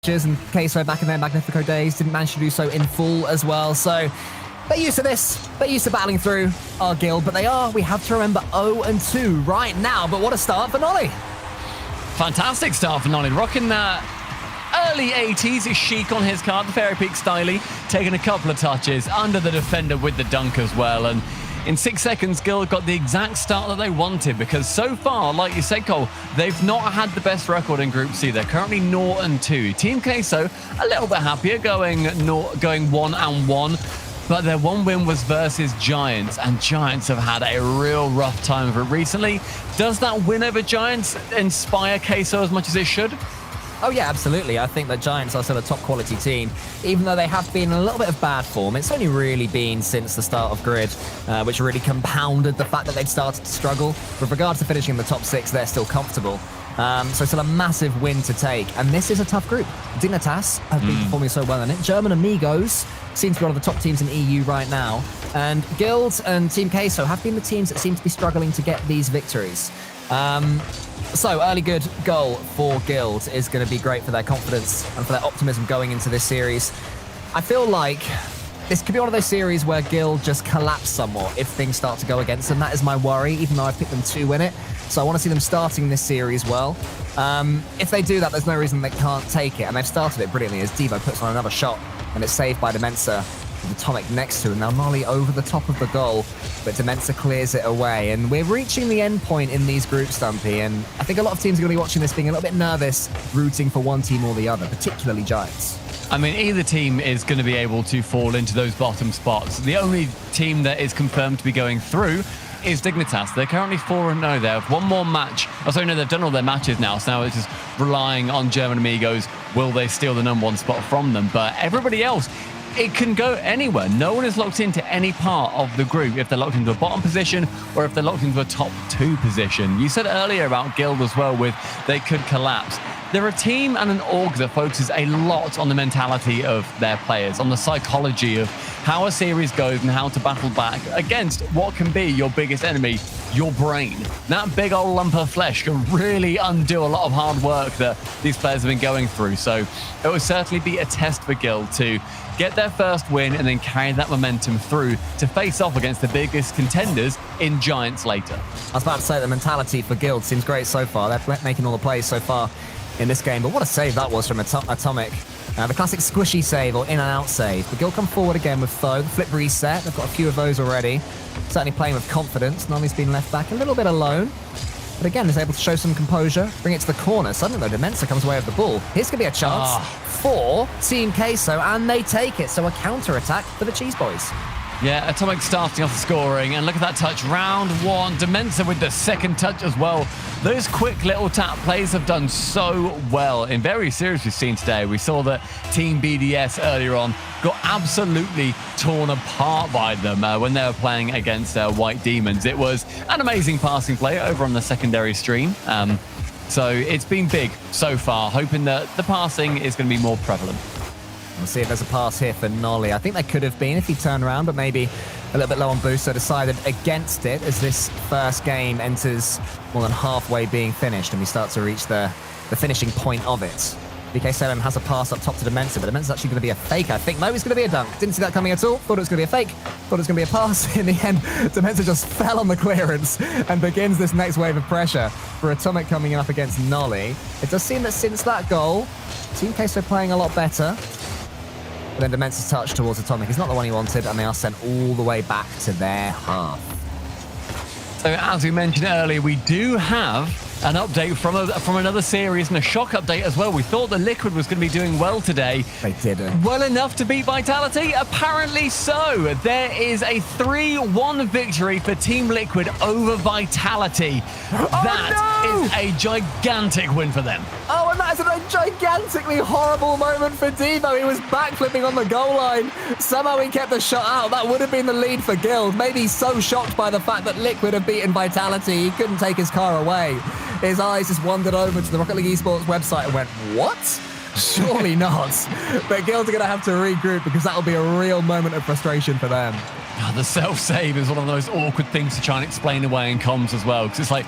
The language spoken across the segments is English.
and Queso back in their Magnifico days didn't manage to do so in full as well. So they're used to this. They're used to battling through our guild, but we have to remember, 0-2 right now. But what a start for Nolly. Fantastic start for Nolly. Rocking that early 80s chic on his card, the Fairy Peak styly, taking a couple of touches under the defender with the dunk as well. And in 6 seconds, Guild got the exact start that they wanted, because so far, like you said, Cole, they've not had the best record in Group C. They're currently 0-2. Team Queso a little bit happier, going 1-1, but their one win was versus Giants, and Giants have had a real rough time of it recently. Does that win over Giants inspire Queso as much as it should? Oh, yeah, absolutely. I think that Giants are still a top-quality team, even though they have been in a little bit of bad form. It's only really been since the start of Grid, which really compounded the fact that they'd started to struggle. With regards to finishing in the top 6, they're still comfortable. So still a massive win to take. And this is a tough group. Dignitas have been performing so well in it. German Amigos seem to be one of the top teams in EU right now. And Guild and Team Queso have been the teams that seem to be struggling to get these victories. So early good goal for Guild is going to be great for their confidence and for their optimism going into this series. I feel like this could be one of those series where Guild just collapse somewhat if things start to go against them. That is my worry, even though I've picked them to win it. So I want to see them starting this series well. If they do that, there's no reason they can't take it. And they've started it brilliantly as Devo puts on another shot and it's saved by Demensa. With Atomic next to him. Now Nolly over the top of the goal, but Demensa clears it away. And we're reaching the end point in these groups, Stumpy, and I think a lot of teams are going to be watching this being a little bit nervous, rooting for one team or the other, particularly Giants. I mean, either team is going to be able to fall into those bottom spots. The only team that is confirmed to be going through is Dignitas. They're currently 4-0. They have one more match. Oh, sorry, no, they've done all their matches now, so now it's just relying on German Amigos. Will they steal the #1 spot from them? But everybody else, it can go anywhere. No one is locked into any part of the group, if they're locked into a bottom position or if they're locked into a top 2 position. You said earlier about Guild as well, with they could collapse. They're a team and an org that focuses a lot on the mentality of their players, on the psychology of how a series goes and how to battle back against what can be your biggest enemy, your brain. That big old lump of flesh can really undo a lot of hard work that these players have been going through. So it will certainly be a test for Guild to get their first win and then carry that momentum through to face off against the biggest contenders in Giants later. I was about to say the mentality for Guild seems great so far. They're making all the plays so far in this game, but what a save that was from Atomic. The classic squishy save or in and out save. The Guild come forward again with Foe. The flip reset. They've got a few of those already. Certainly playing with confidence. Nolly's been left back a little bit alone. But again, is able to show some composure, bring it to the corner. Suddenly, though, Demensa comes away with the ball. Here's going to be a chance for Team Queso, and they take it. So a counter-attack for the Cheese Boys. Yeah, Atomic starting off the scoring, and look at that touch. Round 1, Demensa with the second touch as well. Those quick little tap plays have done so well in various series we've seen today. We saw that Team BDS earlier on got absolutely torn apart by them when they were playing against White Demons. It was an amazing passing play over on the secondary stream. So it's been big so far, hoping that the passing is going to be more prevalent. We'll see if there's a pass here for Nolly. I think there could have been if he turned around, but maybe a little bit low on boost, so decided against it as this first game enters more than halfway being finished and we start to reach the finishing point of it. BK7 has a pass up top to Demensa, but Demensa's actually going to be a fake, I think. No, it's going to be a dunk. Didn't see that coming at all. Thought it was going to be a fake. Thought it was going to be a pass. In the end, Demensa just fell on the clearance and begins this next wave of pressure for Atomic coming up against Nolly. It does seem that since that goal, Team Queso playing a lot better. But then Demensa's touch towards Atomic is not the one he wanted, and they are sent all the way back to their half. So as we mentioned earlier, we do have an update from another series and a shock update as well. We thought the Liquid was going to be doing well today. They didn't. Well enough to beat Vitality? Apparently so. There is a 3-1 victory for Team Liquid over Vitality. That is a gigantic win for them. Oh, and that is a gigantically horrible moment for Devo. He was backflipping on the goal line. Somehow he kept the shot out. That would have been the lead for Guild. Maybe so shocked by the fact that Liquid have beaten Vitality, he couldn't take his car away. His eyes just wandered over to the Rocket League Esports website and went, what? Surely not. But Guild are going to have to regroup because that'll be a real moment of frustration for them. The self-save is one of those awkward things to try and explain away in comms as well, because it's like,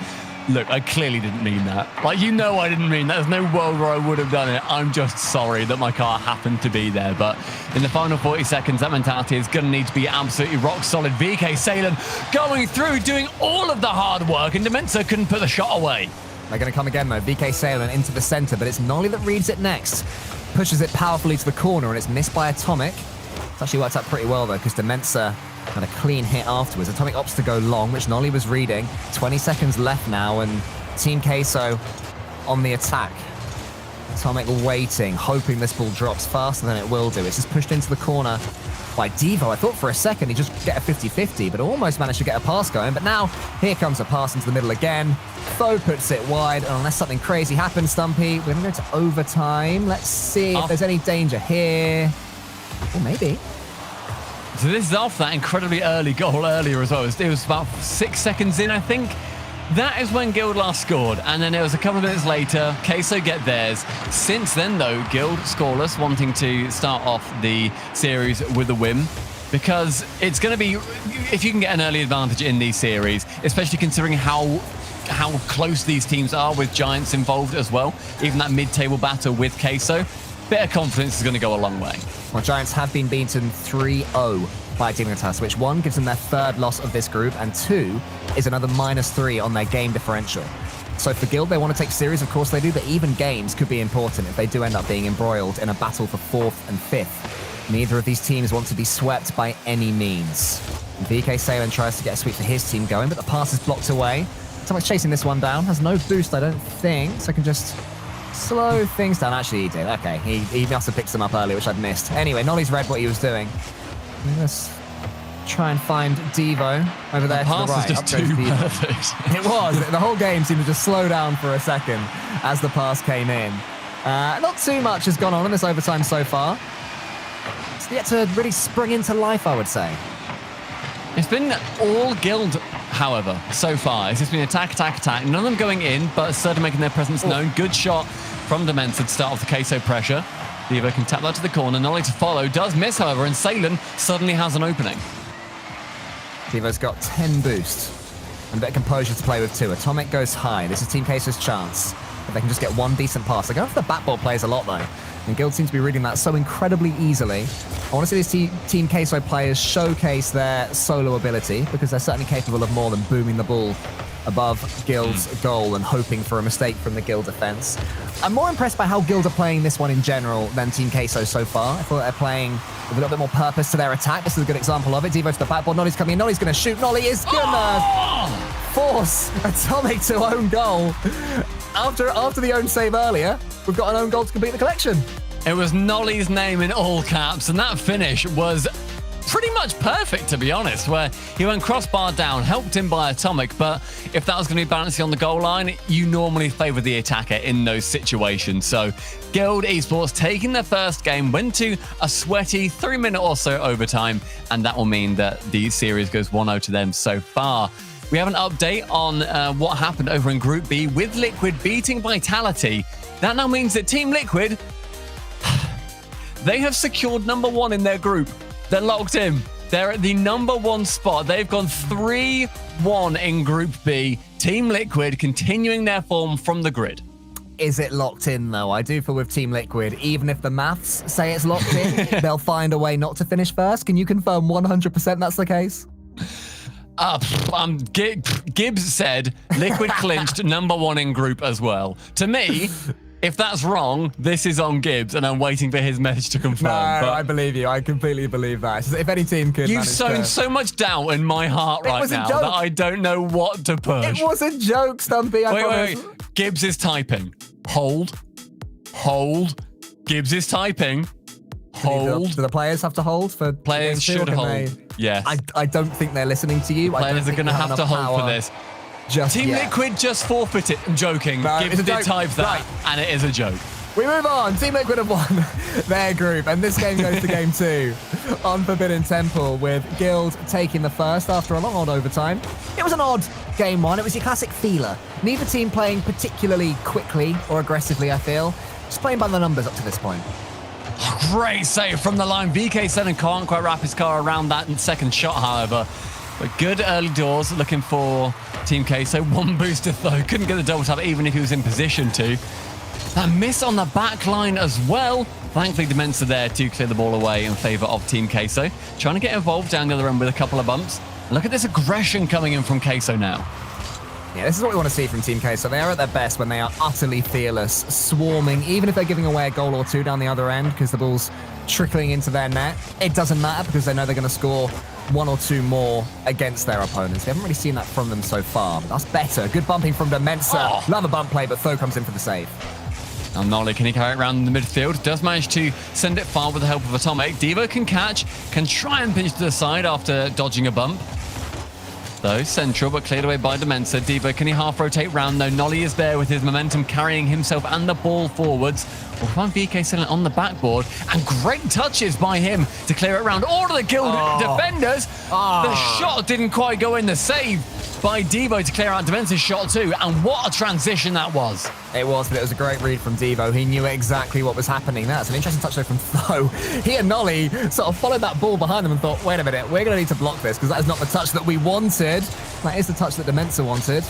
Look, I clearly didn't mean that. Like, you know I didn't mean that. There's no world where I would have done it. I'm just sorry that my car happened to be there. But in the final 40 seconds, that mentality is going to need to be absolutely rock solid. VK Salem going through, doing all of the hard work, and Demensa couldn't put the shot away. They're going to come again, though. VK Salem into the center, but it's Nolly that reads it next. Pushes it powerfully to the corner, and it's missed by Atomic. It's actually worked out pretty well, though, because Demensa had a clean hit afterwards. Atomic opts to go long, which Nolly was reading. 20 seconds left now, and Team Queso on the attack. Atomic waiting, hoping this ball drops faster than it will do. It's just pushed into the corner by Devo. I thought for a second he'd just get a 50-50, but almost managed to get a pass going. But now, here comes a pass into the middle again. Foe puts it wide, and unless something crazy happens, Stumpy, we're going to go to overtime. Let's see if there's any danger here. Or maybe. So this is off that incredibly early goal earlier as well. It was about 6 seconds in, I think. That is when Guild last scored, and then it was a couple of minutes later, Queso get theirs. Since then, though, Guild scoreless, wanting to start off the series with a win, because it's going to be, if you can get an early advantage in these series, especially considering how close these teams are with Giants involved as well, even that mid-table battle with Queso, bit of confidence is going to go a long way. Well, Giants have been beaten 3-0 by Dignitas, which 1 gives them their 3rd loss of this group, and 2 is another -3 on their game differential. So for Guild, they want to take series, of course they do, but even games could be important if they do end up being embroiled in a battle for 4th and 5th. Neither of these teams want to be swept by any means. VK Salem tries to get a sweep for his team going, but the pass is blocked away. Someone's chasing this one down, has no boost, I don't think, so can just slow things down. Actually, he did. Okay, he must have picked them up earlier, which I'd missed. Anyway, Nolly's read what he was doing. Let's try and find Devo over there to the right. The pass is just too perfect. It was. The whole game seemed to just slow down for a second as the pass came in. Not too much has gone on in this overtime so far. It's yet to really spring into life, I would say. It's been all Guild, however, so far. It's just been attack, attack, attack. None of them going in, but certainly making their presence known. Good shot from Demensa to start off the Queso pressure. Devo can tap that to the corner. Nolly to follow. Does miss, however, and Salem suddenly has an opening. Devo's got 10 boost and a bit of composure to play with too. Atomic goes high. This is Team Queso's chance. If they can just get one decent pass. They go for the backboard plays a lot, though. And Guild seems to be reading that so incredibly easily. I want to see these Team Queso players showcase their solo ability, because they're certainly capable of more than booming the ball above Guild's goal and hoping for a mistake from the Guild defense. I'm more impressed by how Guild are playing this one in general than Team Queso so far. I thought they're playing with a little bit more purpose to their attack. This is a good example of it. Devo to the backboard. Nolly's coming in. Nolly's going to shoot. Nolly is going to force Atomic to own goal. After the own save earlier, we've got an own goal to complete the collection. It was Nolly's name in all caps, and that finish was pretty much perfect, to be honest, where he went crossbar down, helped in by Atomic, but if that was going to be balancing on the goal line, you normally favor the attacker in those situations. So Guild Esports taking their first game, went to a sweaty 3-minute or so overtime, and that will mean that the series goes 1-0 to them so far. We have an update on what happened over in Group B with Liquid beating Vitality. That now means that Team Liquid, they have secured #1 in their group. They're locked in. They're at the #1 spot. They've gone 3-1 in Group B. Team Liquid continuing their form from the grid. Is it locked in, though? I do feel with Team Liquid, even if the maths say it's locked in, they'll find a way not to finish first. Can you confirm 100% that's the case? Gibbs said Liquid clinched #1 in group as well. To me, if that's wrong, this is on Gibbs, and I'm waiting for his message to confirm. No, I believe you. I completely believe that. If any team could, you've sown so much doubt in my heart right now that I don't know what to push. It was a joke, Stumpy. Wait. Gibbs is typing. Hold. Gibbs is typing. Hold. Do the players have to hold for players should hold? Yes. I don't think they're listening to you. Players are going to have to hold for this. Team Liquid just forfeited. I'm joking. No, Gibbs did type that, and it is a joke. We move on. Team Liquid have won their group, and this game goes to game 2 on Forbidden Temple, with Guild taking the first after a long old overtime. It was an odd game 1. It was your classic feeler. Neither team playing particularly quickly or aggressively, I feel. Just playing by the numbers up to this point. Great save from the line. VK7 can't quite wrap his car around that second shot, however. But good early doors looking for Team Queso. One booster though, couldn't get the double tap even if he was in position to. That miss on the back line as well. Thankfully, Demensa there to clear the ball away in favor of Team Queso. Trying to get involved down the other end with a couple of bumps. Look at this aggression coming in from Queso now. Yeah, this is what we want to see from Team Queso. They are at their best when they are utterly fearless, swarming, even if they're giving away a goal or two down the other end because the ball's trickling into their net. It doesn't matter because they know they're going to score one or two more against their opponents. We haven't really seen that from them so far, but that's better. Good bumping from Demensa. Oh. Love a bump play, but Tho comes in for the save. Now Nolly, can he carry it around in the midfield? Does manage to send it far with the help of Atomic. Devo can catch, can try and pinch to the side after dodging a bump. Though central, but cleared away by Demensa. Devo, can he half rotate round? No, Nolly is there with his momentum carrying himself and the ball forwards. We'll find VK Silent on the backboard, and great touches by him to clear it around all of the Guild defenders. The shot didn't quite go in. The save by Devo to clear out Demensa's shot too, and what a transition that was. It was, but it was a great read from Devo. He knew exactly what was happening. That's an interesting touch though from Tho. He and Nolly sort of followed that ball behind them and thought, wait a minute, we're going to need to block this because that is not the touch that we wanted. That is the touch that Demensa wanted.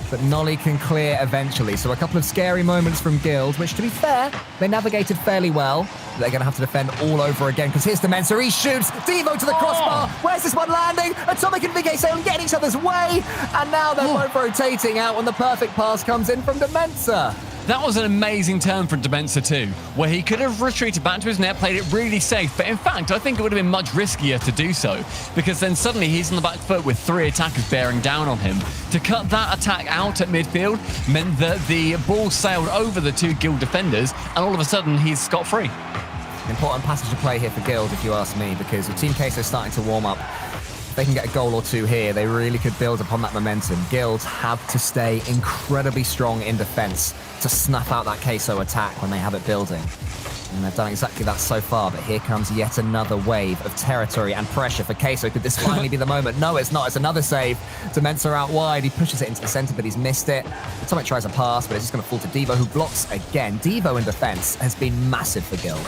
But Nolly can clear eventually. So a couple of scary moments from Guild, which to be fair, they navigated fairly well. They're going to have to defend all over again because here's Demensa. He shoots. Devo to the crossbar. Where's this one landing? Atomic and VK Salem get each other's way. And now they're both rotating out when the perfect pass comes in from Demensa. That was an amazing turn from Demensa too, where he could have retreated back to his net, played it really safe, but in fact, I think it would have been much riskier to do so, because then suddenly he's on the back foot with 3 attackers bearing down on him. To cut that attack out at midfield meant that the ball sailed over the 2 Guild defenders, and all of a sudden he's scot-free. An important passage of play here for Guild, if you ask me, because with Team Queso starting to warm up, if they can get a goal or 2 here, they really could build upon that momentum. Guild have to stay incredibly strong in defense to snuff out that Queso attack when they have it building. And they've done exactly that so far, but here comes yet another wave of territory and pressure for Queso. Could this finally be the moment? No, it's not. It's another save. Demensa out wide. He pushes it into the center, but he's missed it. Atomic tries a pass, but it's just going to fall to Devo, who blocks again. Devo in defense has been massive for Guild.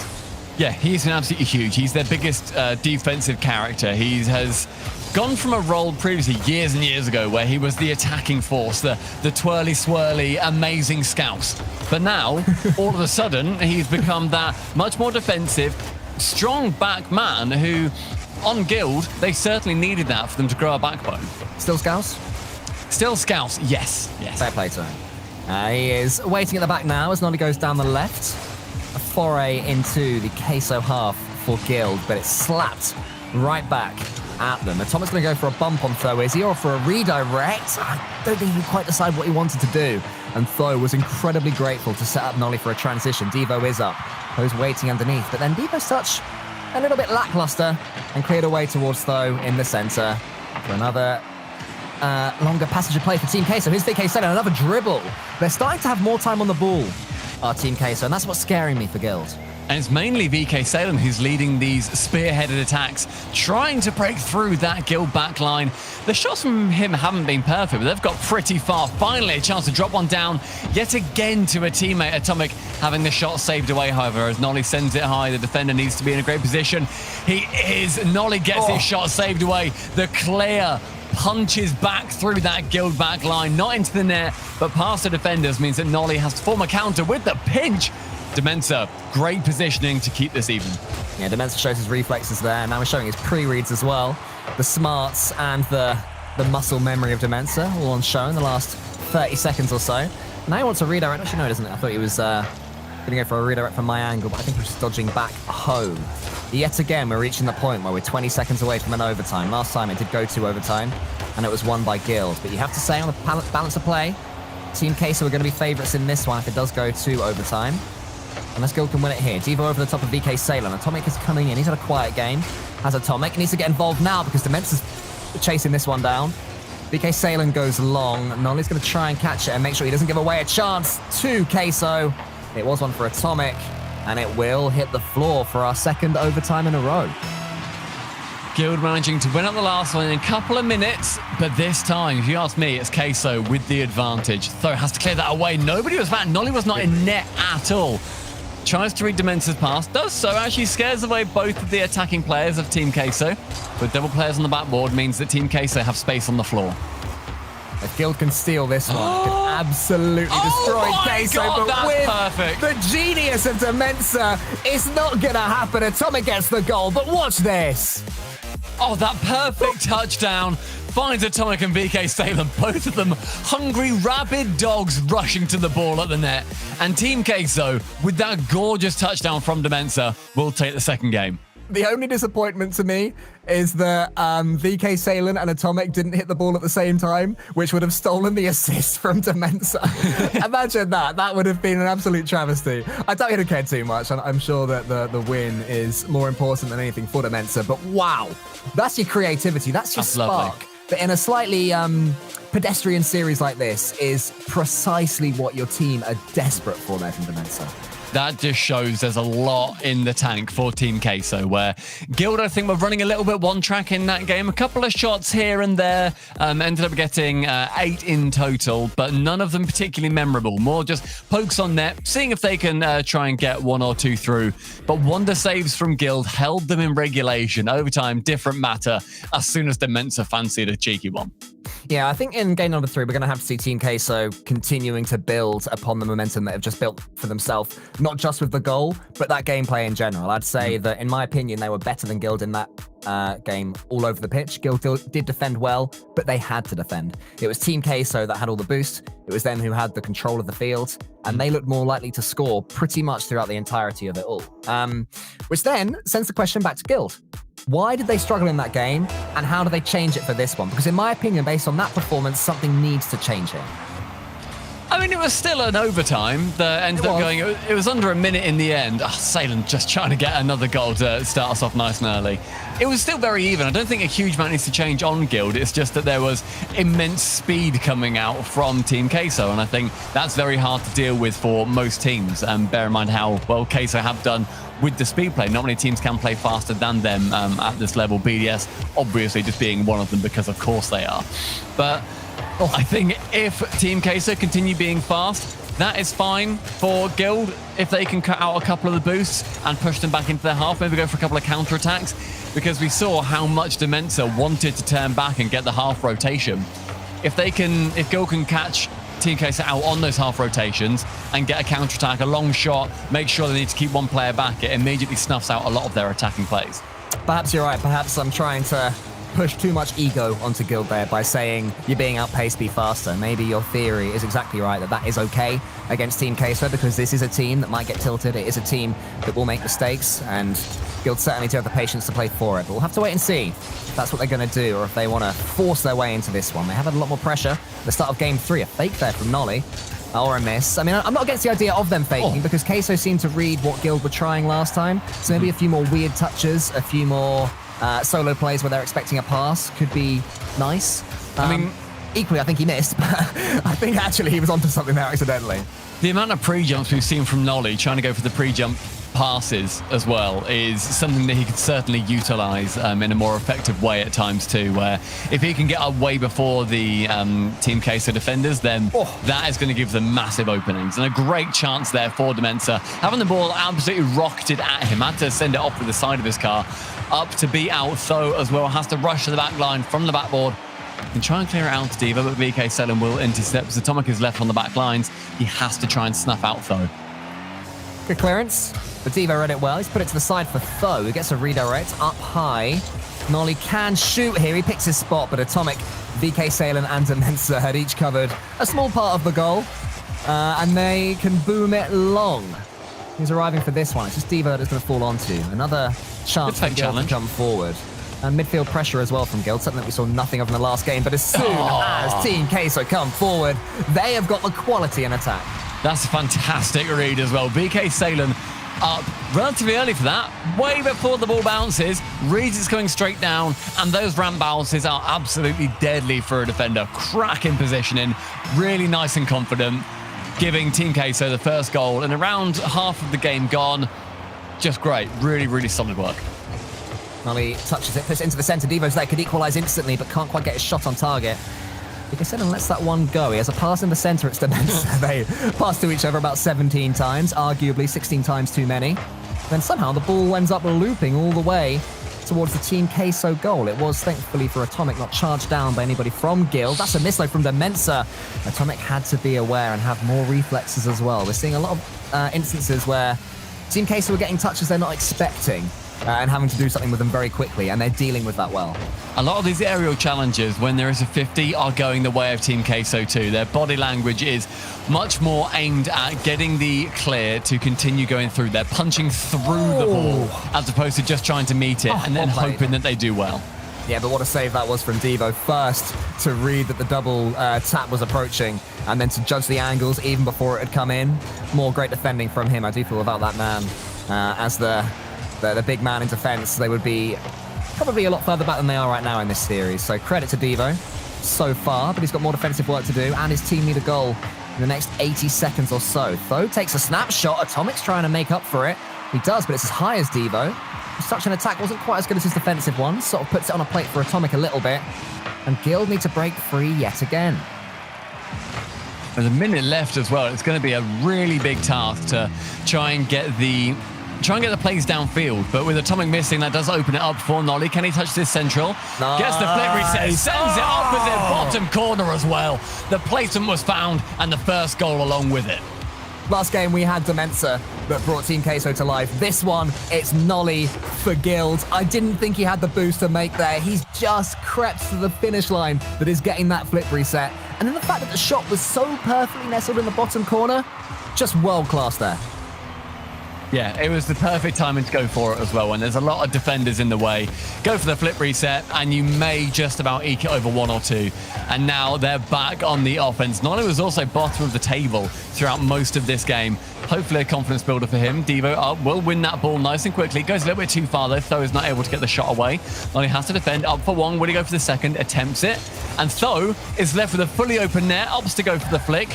Yeah, he's been absolutely huge. He's their biggest defensive character. He has gone from a role previously, years and years ago, where he was the attacking force, the twirly-swirly, amazing scouse. But now, all of a sudden, he's become that much more defensive, strong back man who, on Guild, they certainly needed that for them to grow a backbone. Still Scouse? Still Scouse, yes. Fair play to him. He is waiting at the back now as Nolly goes down the left. A foray into the Queso half for Guild, but it's slapped right back at them. Atomic's going to go for a bump on Tho, is he, or for a redirect? I don't think he could quite decide what he wanted to do. And Tho was incredibly grateful to set up Nolly for a transition. Devo is up. Tho's waiting underneath, but then Devo's touch a little bit lackluster and cleared away towards Tho in the center for another longer passage of play for Team Queso. Here's VK Salem, another dribble. They're starting to have more time on the ball, our Team Queso, and that's what's scaring me for Guild. And it's mainly VK Salem who's leading these spearheaded attacks, trying to break through that Guild backline. The shots from him haven't been perfect, but they've got pretty far. Finally, a chance to drop one down yet again to a teammate. Atomic having the shot saved away, however, as Nolly sends it high. The defender needs to be in a great position. He is. Nolly gets his shot saved away. The clear punches back through that Guild back line, not into the net, but past the defenders, means that Nolly has to form a counter with the pinch. Demensa, great positioning to keep this even. Yeah, Demensa shows his reflexes there. Now we're showing his pre-reads as well. The smarts and the muscle memory of Demensa all on show in the last 30 seconds or so. Now he wants a redirect. Actually, no, doesn't it? I thought he was going to go for a redirect from my angle, but I think we're just dodging back home. Yet again, we're reaching the point where we're 20 seconds away from an overtime. Last time it did go to overtime, and it was won by Guild. But you have to say, on the balance of play, Team Queso are going to be favourites in this one if it does go to overtime. Unless Guild can win it here. Devo over the top of VK Salem. Atomic is coming in. He's had a quiet game. Has Atomic. He needs to get involved now because Demensa's chasing this one down. VK Salem goes long. Nolly's going to try and catch it and make sure he doesn't give away a chance to Queso. It was one for Atomic, and it will hit the floor for our second overtime in a row. Guild managing to win at the last one in a couple of minutes, but this time, if you ask me, it's Queso with the advantage. Tho has to clear that away. Nobody was back. Nolly was not in net at all. tries to read Dementor's pass, does so, actually scares away both of the attacking players of Team Queso. But double players on the backboard means that Team Queso have space on the floor. If Guild can steal this one, can absolutely destroy Queso, God, but with perfect. the genius of Dementor, it's not going to happen. Atomic gets the goal, but watch this. Oh, that perfect touchdown finds Atomic and VK Salem, both of them hungry, rabid dogs rushing to the ball at the net. And Team Queso, with that gorgeous touchdown from Dementor, will take the second game. The only disappointment to me is that VK Salem and Atomic didn't hit the ball at the same time, which would have stolen the assist from Dementor. Imagine that. That would have been an absolute travesty. I doubt he'd have cared too much. I'm sure that the win is more important than anything for Dementor. But wow, that's your creativity. That's your spark. Lovely. But in a slightly pedestrian series like this is precisely what your team are desperate for there from Dementor. That just shows there's a lot in the tank for Team Queso, where Guild, I think, were running a little bit one track in that game. A couple of shots here and there, ended up getting 8 in total, but none of them particularly memorable. More just pokes on net, seeing if they can try and get 1 or 2 through. But wonder saves from Guild held them in regulation. Overtime, different matter, as soon as Dementor fancied a cheeky one. Yeah, I think in game number 3, we're going to have to see Team Queso continuing to build upon the momentum that have just built for themselves, not just with the goal, but that gameplay in general. I'd say that, in my opinion, they were better than Guild in that game all over the pitch. Guild did defend well, but they had to defend. It was Team Queso that had all the boost. It was them who had the control of the field, and they looked more likely to score pretty much throughout the entirety of it all. Which then sends the question back to Guild. Why did they struggle in that game, and how do they change it for this one? Because in my opinion, based on that performance, something needs to change here. I mean, it was still an overtime that ended up going... It was under a minute in the end. Oh, Salem just trying to get another goal to start us off nice and early. It was still very even. I don't think a huge amount needs to change on Guild. It's just that there was immense speed coming out from Team Queso, and I think that's very hard to deal with for most teams. Bear in mind how well Queso have done with the speed play. Not many teams can play faster than them at this level. BDS obviously just being one of them, because of course they are. But I think if Team Queso continue being fast, that is fine for Guild. If they can cut out a couple of the boosts and push them back into their half, maybe go for a couple of counter-attacks, because we saw how much Dementor wanted to turn back and get the half rotation. If Guild can catch Team Queso out on those half rotations and get a counter-attack, a long shot, make sure they need to keep one player back, it immediately snuffs out a lot of their attacking plays. Perhaps you're right. Perhaps I'm trying to push too much ego onto Guild there by saying you're being outpaced, be faster. Maybe your theory is exactly right, that is okay against Team Queso, because this is a team that might get tilted. It is a team that will make mistakes, and Guild certainly do have the patience to play for it. But we'll have to wait and see if that's what they're going to do, or if they want to force their way into this one. They have had a lot more pressure at the start of game 3. A fake there from Nolly, or a miss. I mean, I'm not against the idea of them faking, because Queso seemed to read what Guild were trying last time. So maybe a few more weird touches, a few more solo plays where they're expecting a pass could be nice. I mean, equally, I think he missed, but I think actually he was onto something there accidentally. The amount of pre-jumps we've seen from Nolly, trying to go for the pre-jump passes as well, is something that he could certainly utilize in a more effective way at times too, where if he can get up way before the Team Queso defenders, then that is going to give them massive openings. And a great chance there for Dementor, having the ball absolutely rocketed at him, had to send it off with the side of his car, up to beat out Tho as well, has to rush to the back line from the backboard and try and clear it out to Diva, but VK Salem will intercept. Atomic is left on the back lines. He has to try and snuff out Tho. Good clearance, but Diva read it well. He's put it to the side for Tho, who gets a redirect up high. Nolly can shoot here. He picks his spot, but Atomic, VK Salem and Dementor had each covered a small part of the goal, and they can boom it long. He's arriving for this one. It's just Diva that's going to fall onto. Another chance for Guild to come forward. And midfield pressure as well from Guild, something that we saw nothing of in the last game. But as soon as Team Queso come forward, they have got the quality in attack. That's a fantastic read as well. VK Salem up relatively early for that, way before the ball bounces, reads it's going straight down, and those ramp bounces are absolutely deadly for a defender. Cracking positioning, really nice and confident, giving Team Queso the first goal, and around half of the game gone. Just great. Really, really solid work. Nolly touches it, puts it into the centre. Devo's there, could equalise instantly, but can't quite get his shot on target. VK7 lets that one go. He has a pass in the center. It's Demensa. They pass to each other about 17 times, arguably 16 times too many. Then somehow the ball ends up looping all the way towards the Team Queso goal. It was, thankfully for Atomic, not charged down by anybody from Guild. That's a miss though from Demensa. Atomic had to be aware and have more reflexes as well. We're seeing a lot of instances where Team Queso are getting touches they're not expecting and having to do something with them very quickly, and they're dealing with that well. A lot of these aerial challenges, when there is a 50, are going the way of Team Queso too. Their body language is much more aimed at getting the clear to continue going through. They're punching through the ball as opposed to just trying to meet it and then hoping that they do well. Yeah, but what a save that was from Devo. First, to read that the double tap was approaching, and then to judge the angles even before it had come in. More great defending from him. I do feel about that man as the big man in defense. They would be probably a lot further back than they are right now in this series. So credit to Devo so far, but he's got more defensive work to do, and his team need a goal in the next 80 seconds or so. Tho takes a snapshot. Atomic's trying to make up for it. He does, but it's as high as Devo. Such an attack wasn't quite as good as his defensive one. Sort of puts it on a plate for Atomic a little bit. And Guild need to break free yet again. There's a minute left as well. It's going to be a really big task to try and get the plays downfield, but with Atomic missing, that does open it up for Nolly. Can he touch this central? Nice. Gets the flip reset, sends it opposite bottom corner as well. The placement was found, and the first goal along with it. Last game we had Demensa that brought Team Queso to life. This one, it's Nolly for Guild. I didn't think he had the boost to make there. He's just crept to the finish line that is getting that flip reset. And then the fact that the shot was so perfectly nestled in the bottom corner, just world class there. Yeah, it was the perfect timing to go for it as well. When there's a lot of defenders in the way, go for the flip reset, and you may just about eke it over one or two. And now they're back on the offense. Nolly was also bottom of the table throughout most of this game. Hopefully a confidence builder for him. Devo will win that ball nice and quickly. Goes a little bit too far though. Tho is not able to get the shot away. Nolly has to defend. Up for one. Will he go for the second? Attempts it. And Tho is left with a fully open net. Opts to go for the flick.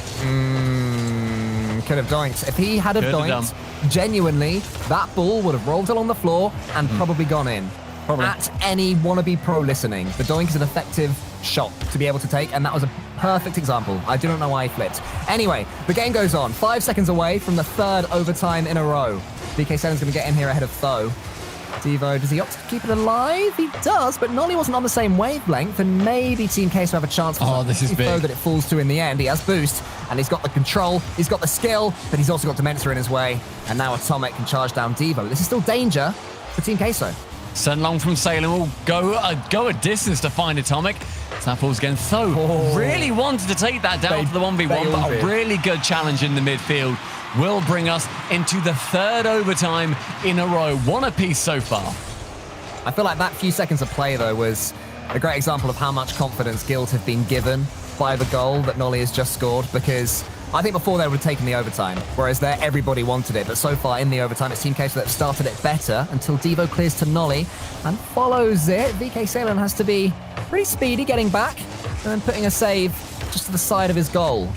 Could have doinked. If he had doinked, genuinely, that ball would have rolled along the floor and probably gone in. Probably. At any wannabe pro listening, the doink is an effective shot to be able to take, and that was a perfect example. I do not know why he flipped. Anyway, the game goes on. 5 seconds away from the third overtime in a row. VK7's going to get in here ahead of Tho. Devo, does he opt to keep it alive? He does, but Nolly wasn't on the same wavelength, and maybe Team Queso have a chance for this is big. that it falls to in the end. He has boost, and he's got the control, he's got the skill, but he's also got Demensa in his way, and now Atomic can charge down Devo. This is still danger for Team Queso. Senlong from Salem will go a distance to find Atomic. That falls again. Tho really wanted to take that down for the 1v1, but a really good challenge in the midfield will bring us into the third overtime in a row. One apiece so far. I feel like that few seconds of play, though, was a great example of how much confidence Guild have been given by the goal that Nolly has just scored, because I think before they would have taken the overtime, whereas there everybody wanted it. But so far in the overtime, it's Team Queso that have started it better until Devo clears to Nolly and follows it. VK7 has to be pretty speedy getting back and then putting a save just to the side of his goal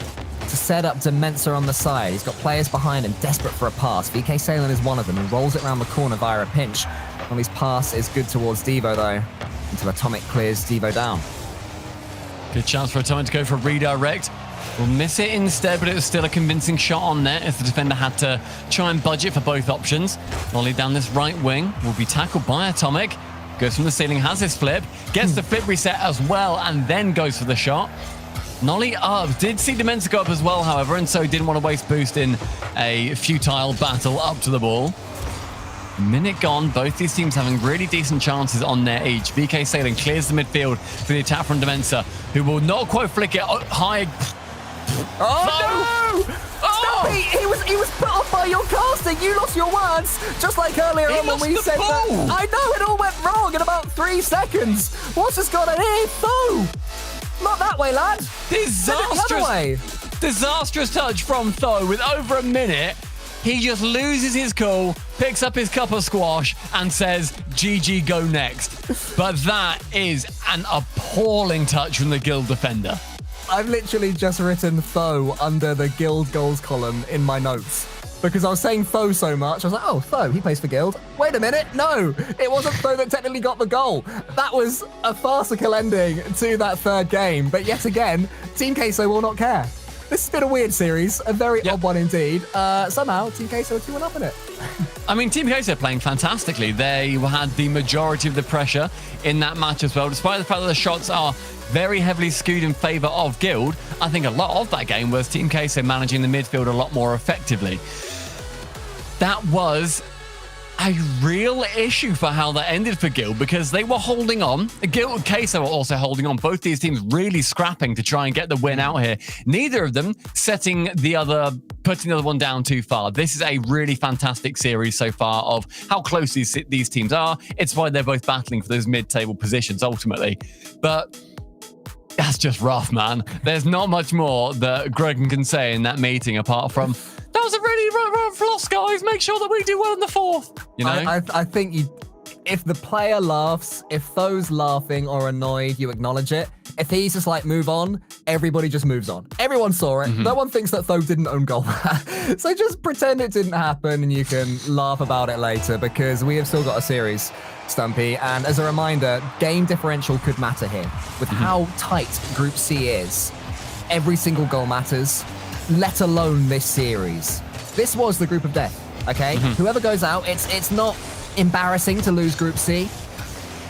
to set up Demensa on the side. He's got players behind him desperate for a pass. VK7 is one of them and rolls it around the corner via a pinch. Nolly's pass is good towards Devo though, until Atomic clears Devo down. Good chance for Atomic to go for a redirect. Will miss it instead, but it was still a convincing shot on net as the defender had to try and budget for both options. Nolly down this right wing will be tackled by Atomic. Goes from the ceiling, has his flip, gets the flip reset as well, and then goes for the shot. Nolly up. Did see Demensa go up as well, however, and so didn't want to waste boost in a futile battle up to the ball. Minute gone. Both these teams having really decent chances on their each. VK Sailing clears the midfield for the attack from Demensa, who will not quite flick it high. Oh, no! Stop it! He was put off by your casting. You lost your words, just like earlier on when we said that. I know it all went wrong in about 3 seconds. What's just gone on here? Tho! Not that way, lad. Disastrous touch from Tho with over a minute. He just loses his cool, picks up his cup of squash, and says, GG, go next. But that is an appalling touch from the Guild defender. I've literally just written Tho under the Guild goals column in my notes. because I was saying Tho so much. I was like, oh, Tho, he plays for Guild. Wait a minute. No, it wasn't Tho that technically got the goal. That was a farcical ending to that third game. But yet again, Team Queso will not care. This has been a weird series, a very odd one indeed. Somehow, Team Queso are 2-1 up in it. I mean, Team Queso are playing fantastically. They had the majority of the pressure in that match as well. Despite the fact that the shots are very heavily skewed in favor of Guild, I think a lot of that game was Team Queso managing the midfield a lot more effectively. That was a real issue for how that ended for Guild, because they were holding on. Guild and Queso were also holding on. Both these teams really scrapping to try and get the win out here. Neither of them putting the other one down too far. This is a really fantastic series so far of how close these teams are. It's why they're both battling for those mid-table positions ultimately. But that's just rough, man. There's not much more that Greg can say in that meeting apart from, that was a really rough loss, guys. Make sure that we do well in the fourth. You know? I think if the player laughs, if Tho's laughing or annoyed, you acknowledge it. If he's just like, move on, everybody just moves on. Everyone saw it. No one thinks that Tho didn't own goal. So just pretend it didn't happen and you can laugh about it later, because we have still got a series, Stumpy. And as a reminder, game differential could matter here. With how tight Group C is, every single goal matters, let alone this series. This was the group of death, okay? Whoever goes out, it's not embarrassing to lose Group C,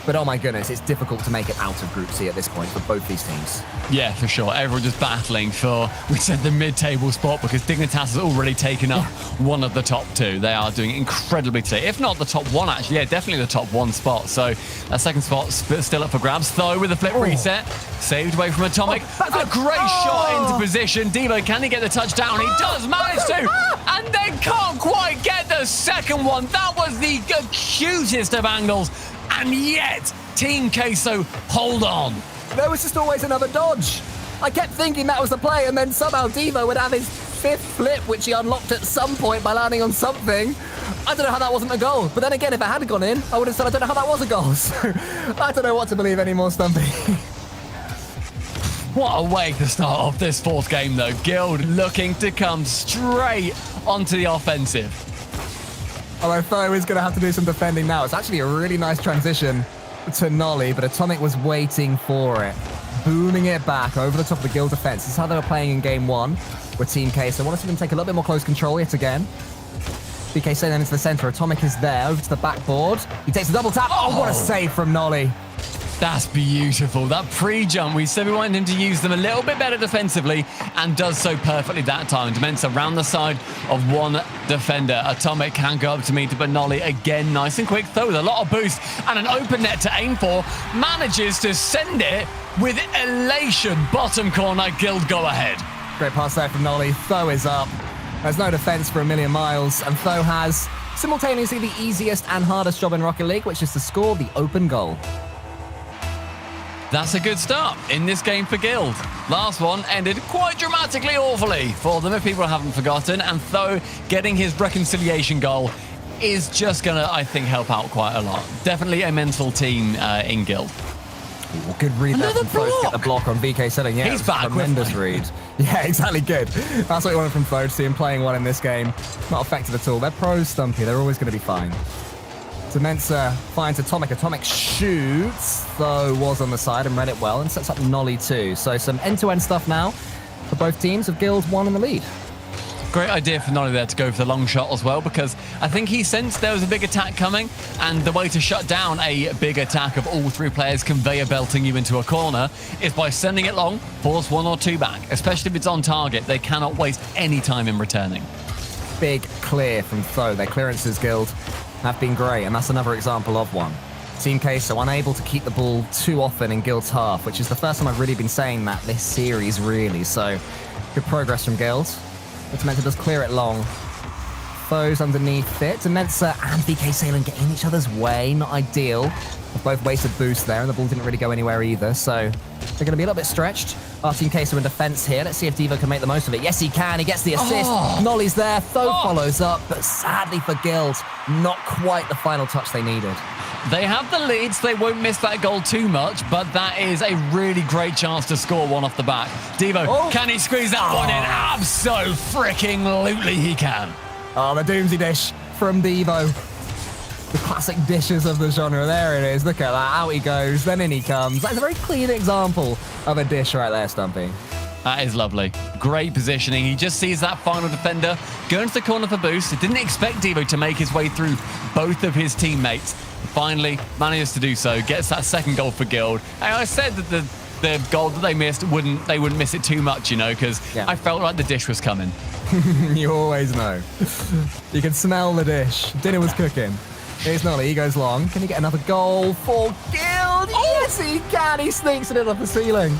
but oh my goodness, it's difficult to make it out of Group C at this point for both these teams. Yeah, for sure. Everyone just battling for, we said, the mid-table spot, because Dignitas has already taken up one of the top two. They are doing incredibly today, if not the top one, actually. Yeah, definitely the top one spot. So that second spot still up for grabs. Tho with a flip reset, saved away from Atomic. A great shot into position. Devo, can he get the touchdown? He does manage to, and then can't quite get the second one. That was the acutest of angles, and yet Team Queso hold on. There was just always another dodge. I kept thinking that was the play, and then somehow Devo would have his fifth flip, which he unlocked at some point by landing on something. I don't know how that wasn't a goal. But then again, if it had gone in, I would have said I don't know how that was a goal. So I don't know what to believe anymore, Stumpy. What a way to start off this fourth game, though. Guild looking to come straight onto the offensive. Although Tho is going to have to do some defending now. It's actually a really nice transition to Nolly, but Atomic was waiting for it, booming it back over the top of the Guild defense. This is how they were playing in game one with Team K. So I want to see them take a little bit more close control yet again. BK sending them into the center. Atomic is there, over to the backboard. He takes a double tap. Oh, what a save from Nolly. That's beautiful. That pre-jump, we said we wanted him to use them a little bit better defensively, and does so perfectly that time. Demensa around the side of one defender. Atomic can go up to meet it, but Nolly again nice and quick, though, with a lot of boost and an open net to aim for. Manages to send it with elation. Bottom corner, Guild go ahead. Great pass there from Nolly. Tho is up. There's no defense for a million miles, and Tho has simultaneously the easiest and hardest job in Rocket League, which is to score the open goal. That's a good start in this game for Guild. Last one ended quite dramatically awfully for them, if people haven't forgotten. And Tho getting his reconciliation goal is just going to, I think, help out quite a lot. Definitely a mental team in Guild. Ooh, good read there from Tho to get the block on VK Selling. Yeah, he's back. Tremendous read. Yeah, exactly, good. That's what you wanted from Tho, to see him playing well in this game. Not affected at all. They're pros, Stumpy. They're always going to be fine. Demensa finds Atomic. Atomic shoots, Tho was on the side and read it well, and sets up Nolly too. So some end-to-end stuff now for both teams, of Guild 1 in the lead. Great idea for Nolly there to go for the long shot as well, because I think he sensed there was a big attack coming, and the way to shut down a big attack of all three players conveyor belting you into a corner is by sending it long, force one or two back, especially if it's on target. They cannot waste any time in returning. Big clear from Tho. Their clearances, Guild, have been great, and that's another example of one. Team Queso unable to keep the ball too often in Guild's half, which is the first time I've really been saying that this series, really. So good progress from Guild. Demensa does clear it long. Tho's underneath it. Demensa and BK Salen get in each other's way. Not ideal. They've both wasted boost there, and the ball didn't really go anywhere either. So they're going to be a little bit stretched. Our Team Queso in defense here. Let's see if Devo can make the most of it. Yes, he can. He gets the assist. Nolly's there. Tho follows up, but sadly for Guild, not quite the final touch they needed. They have the lead, so they won't miss that goal too much, but that is a really great chance to score one off the back. Devo, can he squeeze that one in? Abso-freaking-lutely he can. Oh, the Doomsy dish from Devo. The classic dishes of the genre. There it is. Look at that. Out he goes. Then in he comes. That's a very clean example of a dish right there, Stumpy. That is lovely. Great positioning. He just sees that final defender go into the corner for boost. He didn't expect Devo to make his way through both of his teammates. Finally, manages to do so. Gets that second goal for Guild. And I said that the goal that they missed, they wouldn't miss it too much, you know, because I felt like the dish was coming. You always know. You can smell the dish. Dinner was cooking. Here's Nolly. He goes long. Can he get another goal for Guild? Yes, he can. He sneaks it off the ceiling.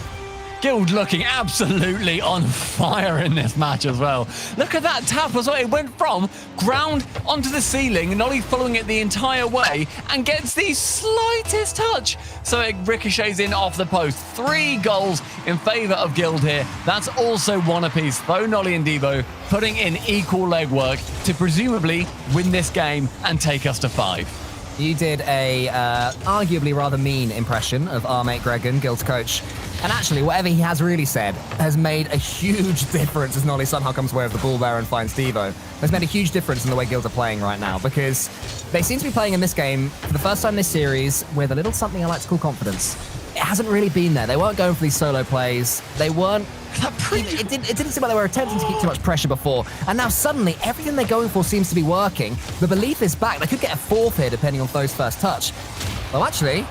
Guild looking absolutely on fire in this match as well. Look at that tap as well. It went from ground onto the ceiling, Nolly following it the entire way and gets the slightest touch. So it ricochets in off the post. 3 goals in favour of Guild here. That's also 1 apiece. Though Nolly and Devo putting in equal legwork to presumably win this game and take us to 5. You did a arguably rather mean impression of our mate Gregan, Guild's coach. And actually, whatever he has really said has made a huge difference as Nolly somehow comes away with the ball there and finds Devo. Has made a huge difference in the way Guild are playing right now because they seem to be playing in this game for the first time this series with a little something I like to call confidence. It hasn't really been there. They weren't going for these solo plays. They weren't... It didn't seem like they were attempting to keep too much pressure before. And now suddenly, everything they're going for seems to be working. The belief is back. They could get a 4th here depending on Tho's first touch. Well, actually...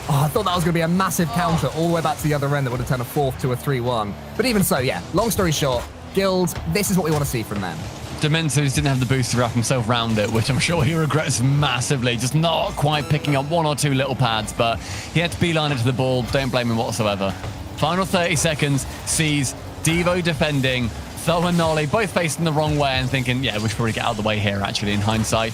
Oh, I thought that was going to be a massive counter all the way back to the other end that would have turned a 4th to a 3-1. But even so, yeah, long story short, Guild, this is what we want to see from them. Dementos didn't have the boost to wrap himself around it, which I'm sure he regrets massively. Just not quite picking up 1 or 2 little pads, but he had to beeline it to the ball. Don't blame him whatsoever. Final 30 seconds sees Devo defending, Tho and Nolly both facing the wrong way and thinking, yeah, we should probably get out of the way here, actually, in hindsight.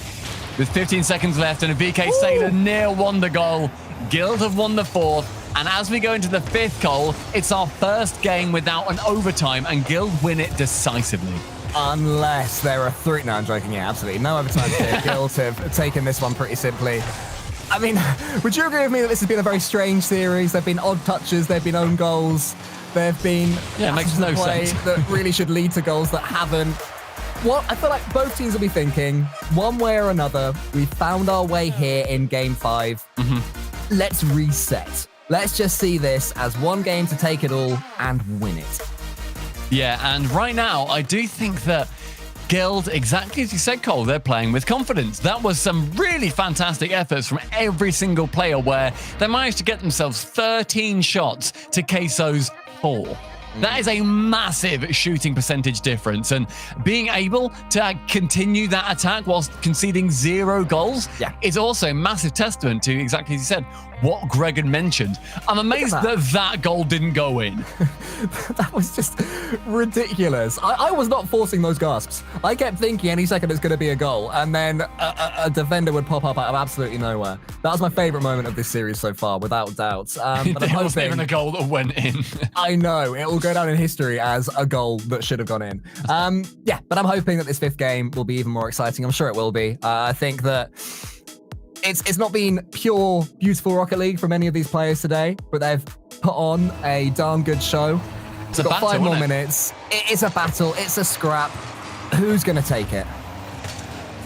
With 15 seconds left and a VK Sailor near won the goal, Guild have won the 4th, and as we go into the 5th goal, it's our first game without an overtime, and Guild win it decisively. Unless there are 3... No, I'm joking. Yeah, absolutely. No overtime here. Guild have taken this one pretty simply. I mean, would you agree with me that this has been a very strange series? There have been odd touches, there have been own goals, there have been... Yeah, it makes no play sense. that really should lead to goals that haven't. Well, I feel like both teams will be thinking, one way or another, we found our way here in Game 5. Let's reset. Let's just see this as one game to take it all and win it. Yeah, and right now, I do think that Guild, exactly as you said, Cole, they're playing with confidence. That was some really fantastic efforts from every single player where they managed to get themselves 13 shots to Queso's 4. That is a massive shooting percentage difference, and being able to continue that attack whilst conceding 0 goals is also a massive testament to, exactly as you said, what Greg had mentioned. I'm amazed that goal didn't go in. That was just ridiculous. I was not forcing those gasps. I kept thinking any second it's going to be a goal, and then a defender would pop up out of absolutely nowhere. That was my favourite moment of this series so far, without doubt. But it wasn't even a goal that went in. I know. It will go down in history as a goal that should have gone in. Yeah, but I'm hoping that this 5th game will be even more exciting. I'm sure it will be. I think that it's not been pure, beautiful Rocket League from any of these players today, but they've put on a darn good show. We've got 5 more minutes. It's a battle. It's a scrap. Who's going to take it?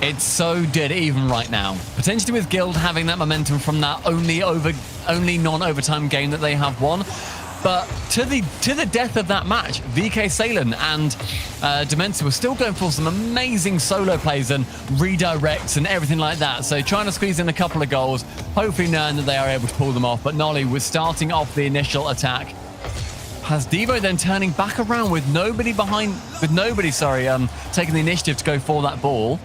It's so dead even right now. Potentially with Guild having that momentum from that only non-overtime game that they have won. But to the death of that match, VK Salen and Dementor were still going for some amazing solo plays and redirects and everything like that. So trying to squeeze in a couple of goals, hopefully knowing that they are able to pull them off. But Nolly was starting off the initial attack. Has Devo then turning back around with nobody taking the initiative to go for that ball.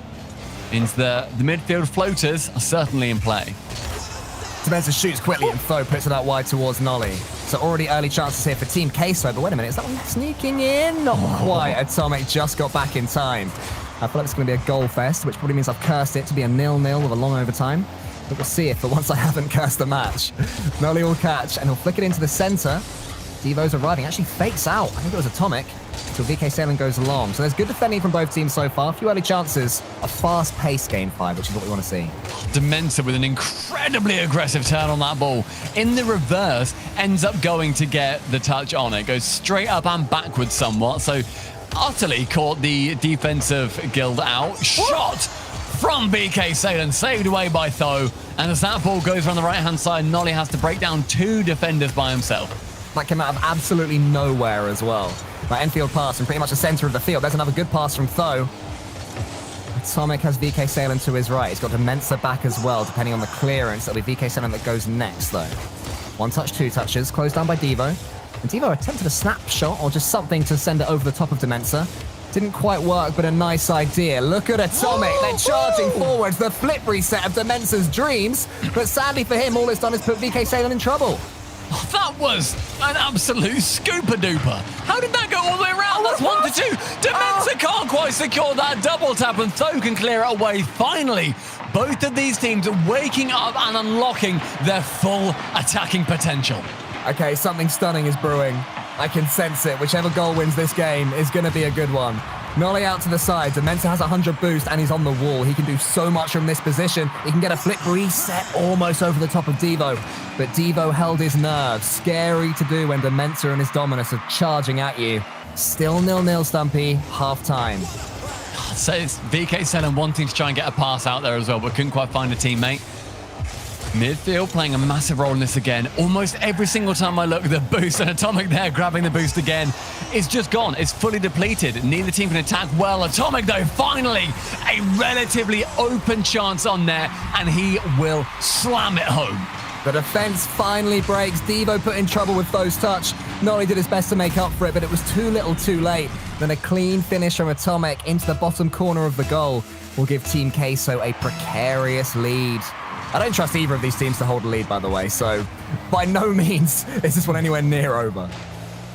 Means the midfield floaters are certainly in play. Dementor shoots quickly and Tho puts it out wide towards Nolly. So already early chances here for Team Queso, but wait a minute, is that one sneaking in? Not quite. Atomic just got back in time. I feel like it's going to be a goal fest, which probably means I've cursed it to be a 0-0 with a long overtime. But we'll see if for once I haven't cursed the match. Nolly will catch and he'll flick it into the center. Devo's arriving, actually fakes out. I think it was Atomic until VK Sailing goes along. So there's good defending from both teams so far. A few early chances, a fast-paced game 5, which is what we want to see. Dementor with an incredibly aggressive turn on that ball. In the reverse, ends up going to get the touch on it. Goes straight up and backwards somewhat. So utterly caught the defensive Guild out. Shot from BK Salen, saved away by Tho. And as that ball goes around the right-hand side, Nolly has to break down 2 defenders by himself. That came out of absolutely nowhere as well. That infield pass from pretty much the center of the field. There's another good pass from Tho. Atomic has VK Salen to his right. He's got Demensa back as well, depending on the clearance. It'll be VK Salen that goes next, though. 1 touch, 2 touches, closed down by Devo. And Devo attempted a snapshot or just something to send it over the top of Demensa. Didn't quite work, but a nice idea. Look at Atomic. They're charging forwards. The flip reset of Demensa's dreams. But sadly for him, all it's done is put VK Salen in trouble. Oh, that was an absolute scooper-duper. How did that go all the way around? That's 1 to 2. Demensa can't quite secure that double tap, and Tho can clear it away. Finally, both of these teams are waking up and unlocking their full attacking potential. Okay, something stunning is brewing. I can sense it. Whichever goal wins this game is going to be a good one. Nolly out to the side. Demensa has 100 boost and he's on the wall. He can do so much from this position. He can get a flip reset almost over the top of Devo. But Devo held his nerve. Scary to do when Demensa and his Dominus are charging at you. Still 0-0, Stumpy. Half time. So it's VK Salen wanting to try and get a pass out there as well, but couldn't quite find a teammate. Midfield playing a massive role in this again. Almost every single time I look, the boost, and Atomic there grabbing the boost again, is just gone. It's fully depleted. Neither team can attack well. Atomic, though, finally a relatively open chance on there, and he will slam it home. The defense finally breaks. Devo put in trouble with Tho's touch. Nolly did his best to make up for it, but it was too little too late. Then a clean finish from Atomic into the bottom corner of the goal will give Team Queso a precarious lead. I don't trust either of these teams to hold a lead, by the way, so by no means is this one anywhere near over.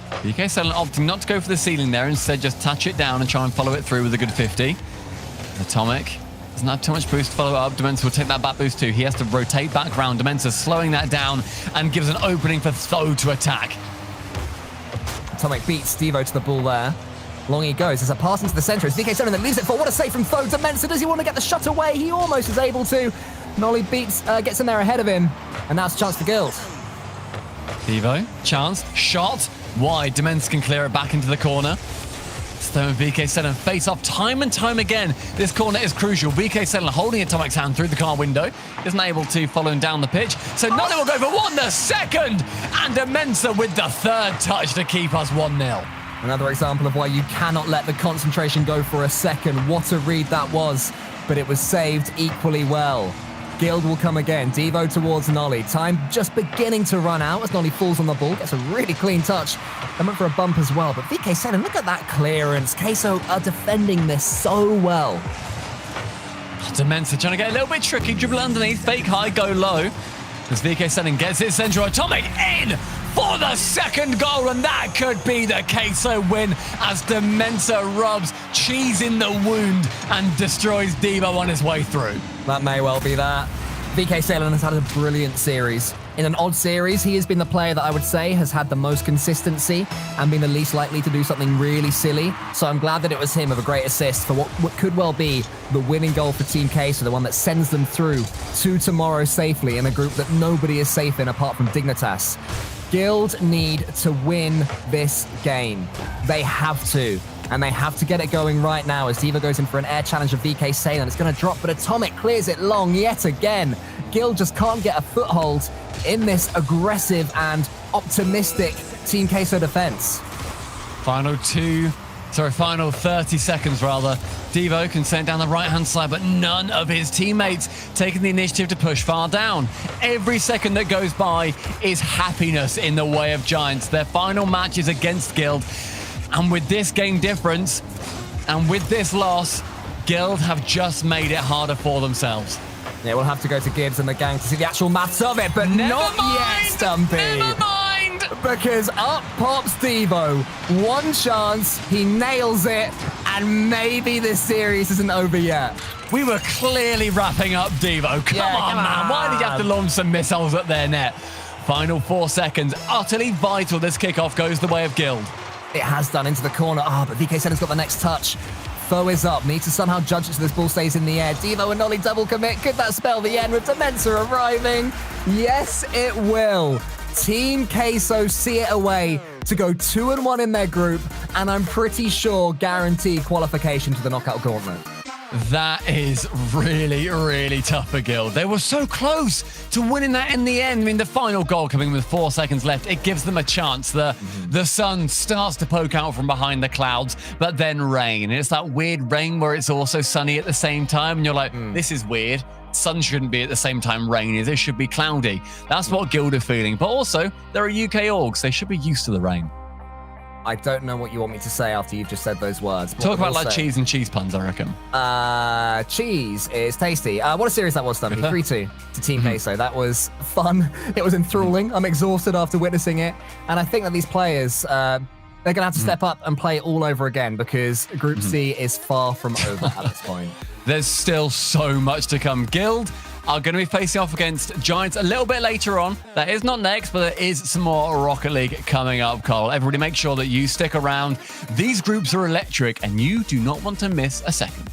VK Salen opting not to go for the ceiling there, instead just touch it down and try and follow it through with a good 50. Atomic doesn't have too much boost to follow up. Demensa will take that back boost too. He has to rotate back round. Demensa slowing that down and gives an opening for Tho to attack. Atomic beats Devo to the ball there. Long he goes. There's a pass into the center. It's VK Salen that leaves it for. What a save from Tho. Demensa, does he want to get the shot away? He almost is able to. Nolly gets in there ahead of him, and that's a chance for Guild. Devo, chance, shot, wide. Demensa can clear it back into the corner. Tho and VK Salen face off time and time again. This corner is crucial. VK Salen holding Atomic's hand through the car window. Isn't able to follow him down the pitch. So Nolly will go for 1, the second, and Demensa with the 3rd touch to keep us 1-0. Another example of why you cannot let the concentration go for a second. What a read that was, but it was saved equally well. Guild will come again. Devo towards Nolly. Time just beginning to run out as Nolly falls on the ball. Gets a really clean touch. And went for a bump as well. But VK Salen, look at that clearance. Queso are defending this so well. Demensa trying to get a little bit tricky. Dribble underneath, fake high, go low. As VK Salen gets it central. Atomic in for the 2nd goal. And that could be the Queso win as Demensa rubs cheese in the wound and destroys Devo on his way through. That may well be that. VK Salen has had a brilliant series. In an odd series, he has been the player that I would say has had the most consistency and been the least likely to do something really silly. So I'm glad that it was him with a great assist for what could well be the winning goal for Team Queso, the one that sends them through to tomorrow safely in a group that nobody is safe in apart from Dignitas. Guild need to win this game. They have to. And they have to get it going right now as Devo goes in for an air challenge of VK Salen. It's going to drop, but Atomic clears it long yet again. Guild just can't get a foothold in this aggressive and optimistic Team Queso defense. Final 30 seconds rather. Devo can send down the right-hand side, but none of his teammates taking the initiative to push far down. Every second that goes by is happiness in the way of Giants. Their final match is against Guild. And with this game difference, and with this loss, Guild have just made it harder for themselves. Yeah, we'll have to go to Gibbs and the gang to see the actual maths of it, but not yet, Stumpy. Never mind! Because up pops Devo. 1 chance, he nails it, and maybe this series isn't over yet. We were clearly wrapping up Devo. Come on, man. Why did you have to launch some missiles at their net? Final 4 seconds. Utterly vital this kickoff goes the way of Guild. It has done into the corner. But VK Salen's got the next touch. Tho is up. Needs to somehow judge it so this ball stays in the air. Devo and Nolly double commit. Could that spell the end with Demensa arriving? Yes, it will. Team Queso see it away to go 2-1 in their group, and I'm pretty sure guaranteed qualification to the knockout gauntlet. That is really, really tough for Guild. They were so close to winning that in the end. I mean, the final goal coming with 4 seconds left, it gives them a chance. The sun starts to poke out from behind the clouds, but then rain. And it's that weird rain where it's also sunny at the same time. And you're like, this is weird. Sun shouldn't be at the same time rain is. It should be cloudy. That's what Guild are feeling. But also, they're a UK orgs. They should be used to the rain. I don't know what you want me to say after you've just said those words. Talk about like cheese and cheese puns, I reckon. Cheese is tasty. What a series that was, Stumpy. 3-2 to Team Queso. That was fun. It was enthralling. I'm exhausted after witnessing it. And I think that these players, they're going to have to step up and play all over again because Group C is far from over at this point. There's still so much to come. Guild are going to be facing off against Giants a little bit later on. That is not next, but there is some more Rocket League coming up, Cole. Everybody make sure that you stick around. These groups are electric, and you do not want to miss a second.